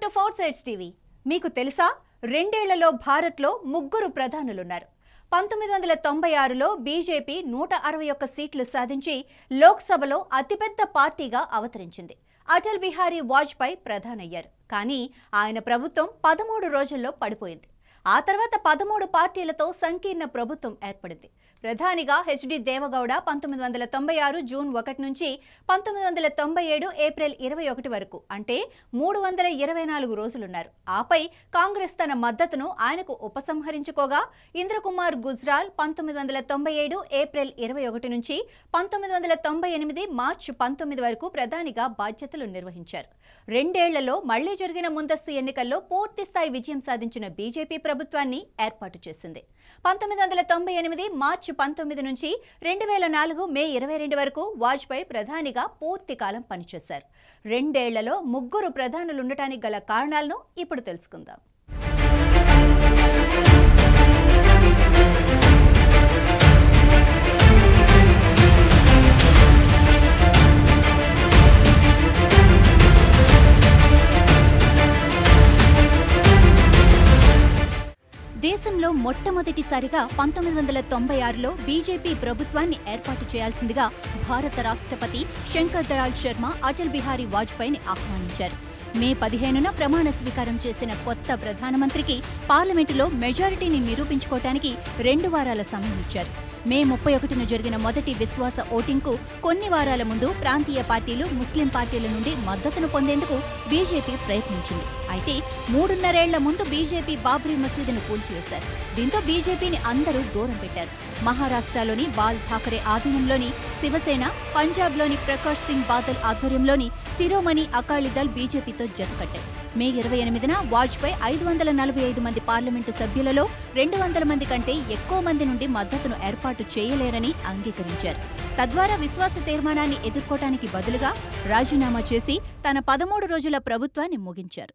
To four sides TV. మీకు తెలుసా, రెండేళ్లలో భారత్లో ముగ్గురు ప్రధానులున్నారు. 1996లో బీజేపీ 161 సీట్లు సాధించి లోక్సభలో అతిపెద్ద పార్టీగా అవతరించింది. అటల్ బిహారీ వాజ్పేయి ప్రధానయ్యారు. కానీ ఆయన ప్రభుత్వం 13 రోజుల్లో పడిపోయింది. ఆ తర్వాత 13 పార్టీలతో సంకీర్ణ ప్రభుత్వం ఏర్పడింది. ప్రధానిగా హెచ్డి దేవగౌడ 1996 జూన్ 1 నుంచి 1997 ఏప్రిల్ 21 వరకు, అంటే 324 రోజులున్నారు. ఆపై కాంగ్రెస్ తన మద్దతును ఆయనకు ఉపసంహరించుకోగా, ఇంద్రకుమార్ గుజ్రాల్ 1997 ఏప్రిల్ 21 నుంచి 1998 మార్చి 19 వరకు ప్రధానిగా బాధ్యతలు నిర్వహించారు. రెండేళ్లలో మళ్లీ జరిగిన ముందస్తు ఎన్నికల్లో పూర్తిస్థాయి విజయం సాధించిన బీజేపీ ప్రభుత్వాన్ని ఏర్పాటు చేసింది. 1998 మార్చి 19 నుంచి 2004 మే 22 వరకు వాజ్పేయి ప్రధానిగా పూర్తి కాలం పనిచేశారు. రెండేళ్లలో ముగ్గురు ప్రధానులుండటానికి గల కారణాలను ఇప్పుడు తెలుసుకుందాం. దేశంలో మొట్టమొదటిసారిగా 1996లో బీజేపీ ప్రభుత్వాన్ని ఏర్పాటు చేయాల్సిందిగా భారత రాష్ట్రపతి శంకర్ దయాళ్ శర్మ అటల్ బిహారీ వాజ్పేయిని ఆహ్వానించారు. మే 15న ప్రమాణ స్వీకారం చేసిన కొత్త ప్రధానమంత్రికి పార్లమెంటులో మెజారిటీని నిరూపించుకోవటానికి 2 వారాల సమయం ఇచ్చారు. మే 31న జరిగిన మొదటి విశ్వాస ఓటింగ్కు కొన్ని వారాల ముందు ప్రాంతీయ పార్టీలు, ముస్లిం పార్టీల నుండి మద్దతును పొందేందుకు బీజేపీ ప్రయత్నించింది. అయితే 3.5 ఏళ్ల ముందు బీజేపీ బాబ్రీ మసీదును కూల్చివేశారు. దీంతో బీజేపీని అందరూ దూరం పెట్టారు. మహారాష్ట్రలోని బాల్ ఠాకరే ఆధీనంలోని శివసేన, పంజాబ్లోని ప్రకాష్ సింగ్ బాదల్ ఆధ్వర్యంలోని శిరోమణి అకాలీదళ్ బీజేపీతో జతకట్టాయి. మే 28న వాజ్పేయి 545 మంది పార్లమెంటు సభ్యులలో 200 మంది కంటే ఎక్కువ మంది నుండి మద్దతును ఏర్పాటు చేయలేరని అంగీకరించారు. తద్వారా విశ్వాస తీర్మానాన్ని ఎదుర్కోవటానికి బదులుగా రాజీనామా చేసి తన 13 రోజుల ప్రభుత్వాన్ని ముగించారు.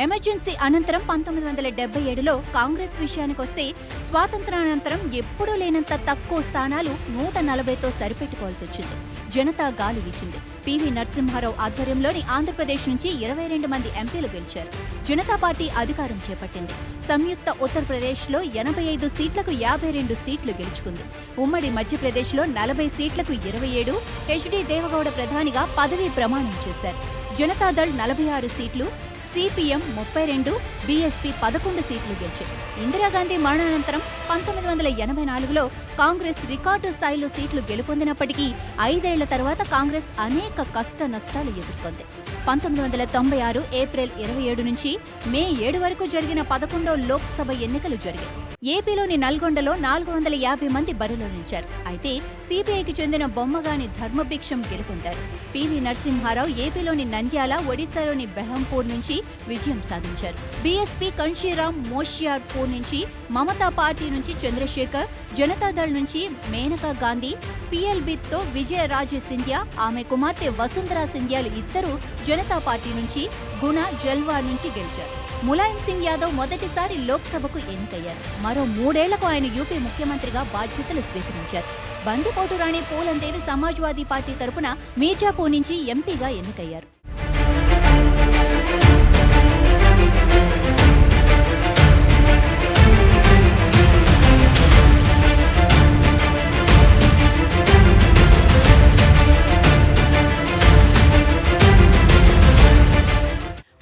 ఎమర్జెన్సీ అనంతరం 1977లో కాంగ్రెస్ విషయానికొస్తే, స్వాతంత్రానంతరం ఎప్పుడూ లేనంత తక్కువ స్థానాలు 140తో సరిపెట్టుకోవాల్సి వచ్చింది. జనతా గాలి వీచింది. పివి నరసింహారావు ఆధ్వర్యంలోని ఆంధ్రప్రదేశ్ నుంచి 22 మంది ఎంపీలు గెలిచారు. జనతా పార్టీ అధికారం చేపట్టింది. సంయుక్త ఉత్తరప్రదేశ్లో 85 సీట్లకు 52 సీట్లు గెలుచుకుంది. ఉమ్మడి మధ్యప్రదేశ్లో 40 సీట్లకు 27, హెచ్డి దేవగౌడ ప్రధానిగా పదవీ ప్రమాణం చేశారు. జనతాదళ్ 46 సీట్లు, సిపిఎం 32, బీఎస్పీ 11 సీట్లు గెలిచాయి. ఇందిరాగాంధీ మరణానంతరం 1984లో కాంగ్రెస్ రికార్డు స్థాయిలో సీట్లు గెలుపొందినప్పటికీ 5 ఏళ్ల తర్వాత కాంగ్రెస్ అనేక కష్ట నష్టాలు ఎదుర్కొంది. 1996 ఏప్రిల్ 27 నుంచి మే 7 వరకు జరిగిన 11వ లోక్సభ ఎన్నికలు జరిగాయి. ఏపీలోని నల్గొండలో 450 మంది బరిలో నిలిచారు. అయితే సిపిఐకి చెందిన బొమ్మగాని ధర్మభిక్షం గెలుపొందారు. పివి నరసింహారావు ఏపీలోని నంద్యాల, ఒడిశాలోని బెహంపూర్ నుంచి విజయం సాధించారు. బీఎస్పీ కన్షీరామ్ మోషియార్పూర్ నుంచి, మమతా పార్టీ నుంచి చంద్రశేఖర్, జనతాదళ్ నుంచి మేనకా గాంధీ, పిఎల్బితో విజయరాజే సింధ్యా, ఆమె కుమార్తె వసుంధరా సింధ్యాలు ఇద్దరు జనతా పార్టీ నుంచి, గుణ జల్వార్ నుంచి గెలిచారు. ములాయం సింగ్ యాదవ్ మొదటిసారి లోక్సభకు ఎన్నికయ్యారు. మరో 3 ఏళ్లకు ఆయన యూపీ ముఖ్యమంత్రిగా బాధ్యతలు స్వీకరించారు. బందిపోటు రాణి పూలన్ దేవి సమాజ్వాదీ పార్టీ తరపున మీర్జాపూర్ నుంచి ఎంపీగా ఎన్నికయ్యారు.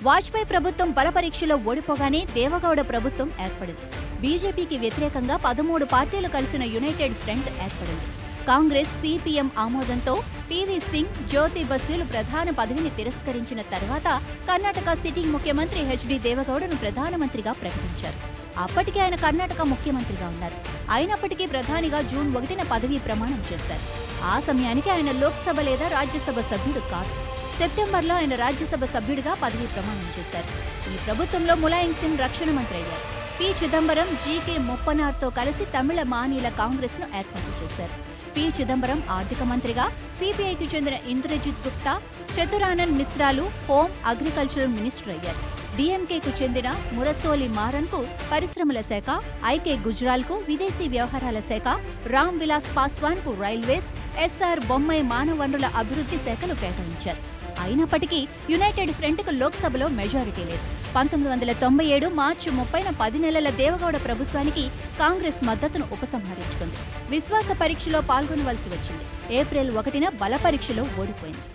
వాజ్పేయి ప్రభుత్వం బలపరీక్షలో ఓడిపోగానే దేవగౌడ ప్రభుత్వం ఏర్పడింది. బీజేపీకి వ్యతిరేకంగా 13 పార్టీలు కలిసిన యునైటెడ్ ఫ్రంట్ ఏర్పడింది. కాంగ్రెస్, సిపిఎం ఆమోదంతో పివి సింగ్, జ్యోతి బసులు ప్రధాన పదవిని తిరస్కరించిన తర్వాత కర్ణాటక సిట్టింగ్ ముఖ్యమంత్రి హెచ్డి దేవగౌడను ప్రధానమంత్రిగా ప్రకటించారు. అప్పటికే ఆయన కర్ణాటక ముఖ్యమంత్రిగా ఉన్నారు. అయినప్పటికీ ప్రధానిగా జూన్ 1న పదవీ ప్రమాణం చేశారు. ఆ సమయానికి ఆయన లోక్సభ లేదా రాజ్యసభ సభ్యుడు కాదు. సెప్టెంబర్లో ఆయన రాజ్యసభ సభ్యుడిగా పదవీ ప్రమాణం చేశారు. ఈ ప్రభుత్వంలో ములాయం సింగ్ రక్షణ మంత్రి అయ్యారు. పి చిదంబరం, జీకే ముప్పనార్తో కలిసి తమిళ మానిల కాంగ్రెస్ను ఏర్పాటు చేశారు. పి చిదంబరం ఆర్థిక మంత్రిగా, సిపిఐకి చెందిన ఇంద్రజిత్ గుప్తా, చతురానంద్ మిశ్రాలు హోం, అగ్రికల్చరల్ మినిస్టర్ అయ్యారు. డీఎంకేకు చెందిన మురసోలి మారన్కు పరిశ్రమల శాఖ, ఐకే గుజ్రాల్కు విదేశీ వ్యవహారాల శాఖ, రామ్ విలాస్ పాస్వాన్కు రైల్వేస్, ఎస్ఆర్ బొమ్మై మానవ వనరుల అభివృద్ధి శాఖలు కేటాయించారు. అయినప్పటికీ యునైటెడ్ ఫ్రంట్కు లోక్సభలో మెజారిటీ లేదు. 1997 మార్చి 30న 10 నెలల దేవగౌడ ప్రభుత్వానికి కాంగ్రెస్ మద్దతును ఉపసంహరించుకుంది. విశ్వాస పరీక్షలో పాల్గొనవలసి వచ్చింది. ఏప్రిల్ 1న బల పరీక్షలో ఓడిపోయింది.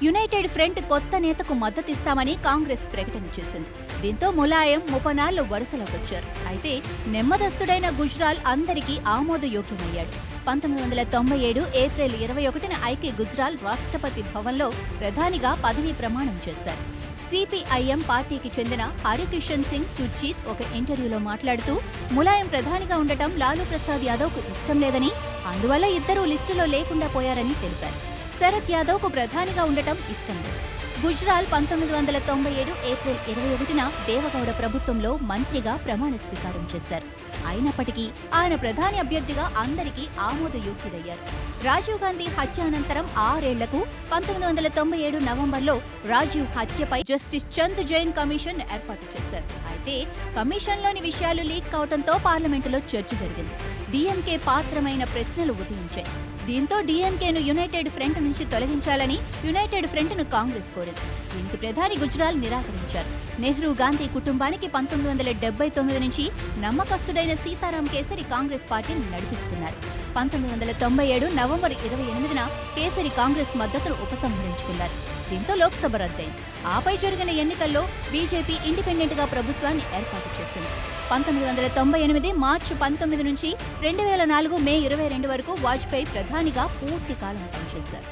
యునైటెడ్ ఫ్రంట్ కొత్త నేతకు మద్దతిస్తామని కాంగ్రెస్ ప్రకటన చేసింది. దీంతో ములాయం, ముపనాళ్లు వరుసలోకొచ్చారు. అయితే నెమ్మదస్తుడైన గుజ్రాల్ అందరికీ ఆమోదయోగ్యమయ్యాడు. 1997 ఏప్రిల్ 21న ఐకే గుజ్రాల్ రాష్ట్రపతి భవన్లో ప్రధానిగా పదవీ ప్రమాణం చేశారు. సిపిఐఎం పార్టీకి చెందిన హరికిషన్ సింగ్ సుర్జీత్ ఒక ఇంటర్వ్యూలో మాట్లాడుతూ, ములాయం ప్రధానిగా ఉండటం లాలూ ప్రసాద్ యాదవ్కు ఇష్టం లేదని, అందువల్ల ఇద్దరూ లిస్టులో లేకుండా పోయారని తెలిపారు. శరద్ యాదవ్కు ప్రధానిగా ఉండటం ఇష్టం లేదు. గుజ్రాల్ 1997 ఏప్రిల్ 21న దేవగౌడ ప్రభుత్వంలో మంత్రిగా ప్రమాణ స్వీకారం చేశారు. అయినప్పటికీ ఆయన ప్రధాని అభ్యర్థిగా అందరికీ ఆమోదయోగ్యుడయ్యారు. రాజీవ్ గాంధీ హత్య అనంతరం 6 ఏళ్లకు 1997 నవంబర్లో రాజీవ్ హత్యపై జస్టిస్ చంద్ జైన్ కమిషన్ ఏర్పాటు చేశారు. అయితే కమిషన్లోని విషయాలు లీక్ కావడంతో పార్లమెంటులో చర్చ జరిగింది. డీఎంకే పాత్రమైన ప్రశ్నలు ఉదయించాయి. దీంతో డీఎంకేను యునైటెడ్ ఫ్రంట్ నుంచి తొలగించాలని యునైటెడ్ ఫ్రంట్ను కాంగ్రెస్ కోరింది. దీనికి ప్రధాని గుజ్రాల్ నిరాకరించారు. నెహ్రూ గాంధీ కుటుంబానికి 1979 నుంచి నమ్మకస్తుడైన సీతారాం కేసరి కాంగ్రెస్ పార్టీని నడిపిస్తున్నారు. 1997 నవంబర్ 28న కేసరి కాంగ్రెస్ మద్దతును ఉపసంహరించుకున్నారు. దీంతో లోక్సభ రద్దయింది. ఆపై జరిగిన ఎన్నికల్లో బీజేపీ ఇండిపెండెంట్గా ప్రభుత్వాన్ని ఏర్పాటు చేసింది. 1998 మార్చి 19 నుంచి 2004 మే 22 వరకు వాజ్పేయి ప్రధానిగా పూర్తి కాలం పనిచేశారు.